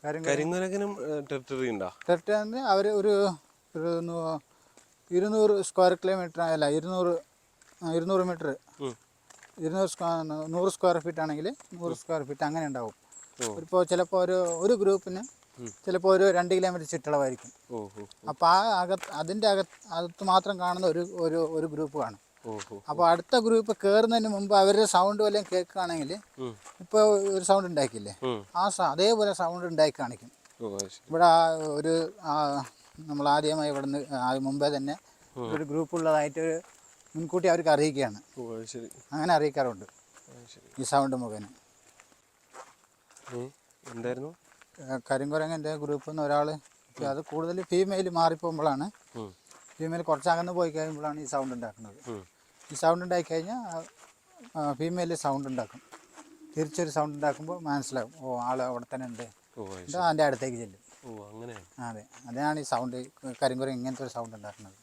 കരിങ്കുരങ്ങനും territory ഉണ്ടോ? Territory അവർ ഒരു 200 square kilometre അല്ല 200 മീറ്റർ 100 സ്ക്വയർ ഫീറ്റ് ആണെങ്കിൽ 100 സ്ക്വയർ ഫീറ്റ് അങ്ങനെ ഉണ്ടാവും. ഇപ്പോൾ ചിലപ്പോൾ ഒരു ഗ്രൂപ്പിന് ചിലപ്പോൾ ഒരു 2 കിലോമീറ്റർ ചുറ്റളവായിരിക്കും. അപ്പോൾ അതിൻ്റെ അകത്ത് മാത്രം കാണുന്ന ഒരു ഗ്രൂപ്പ് കാണും. അപ്പോൾ അടുത്ത ഗ്രൂപ്പ് കയറുന്നതിന് മുമ്പ് അവരുടെ സൗണ്ട് വല്ലതും കേൾക്കുകയാണെങ്കിൽ ഇപ്പോൾ ഒരു സൗണ്ട് ഉണ്ടാക്കിയില്ലേ, അതേപോലെ സൗണ്ട് ഉണ്ടാക്കി കാണിക്കും. ഇവിടെ നമ്മൾ ആദ്യമായി ഇവിടുന്ന് മുമ്പേ തന്നെ ഒരു ഗ്രൂപ്പുള്ളതായിട്ട് മുൻകൂട്ടി അവർക്ക് അറിയിക്കുകയാണ്. അങ്ങനെ അറിയിക്കാറുണ്ട് ഈ സൗണ്ട് മുഖേന. എന്തായിരുന്നു കരിങ്കുരങ്ങൻ്റെ ഗ്രൂപ്പിൽ നിന്ന് ഒരാൾ, അത് കൂടുതൽ ഫീമെയിൽ മാറിപ്പോകുമ്പോഴാണ്, ഫീമെയിൽ കുറച്ചകന്ന് പോയി കഴിയുമ്പോഴാണ് ഈ സൗണ്ട് ഉണ്ടാക്കുന്നത്. ഈ സൗണ്ട് ഉണ്ടാക്കി കഴിഞ്ഞാൽ ഫീമെയിൽ സൗണ്ട് ഉണ്ടാക്കും. തിരിച്ചൊരു സൗണ്ട് ഉണ്ടാക്കുമ്പോൾ മനസ്സിലാവും, ആൾ അവിടെ തന്നെ ഉണ്ട്, അതിൻ്റെ അടുത്തേക്ക് ചെല്ലും. അതെ, അതാണ് ഈ സൗണ്ട്, കരിങ്കുരങ്ങ് ഇങ്ങനത്തെ ഒരു സൗണ്ട് ഉണ്ടാക്കുന്നത്.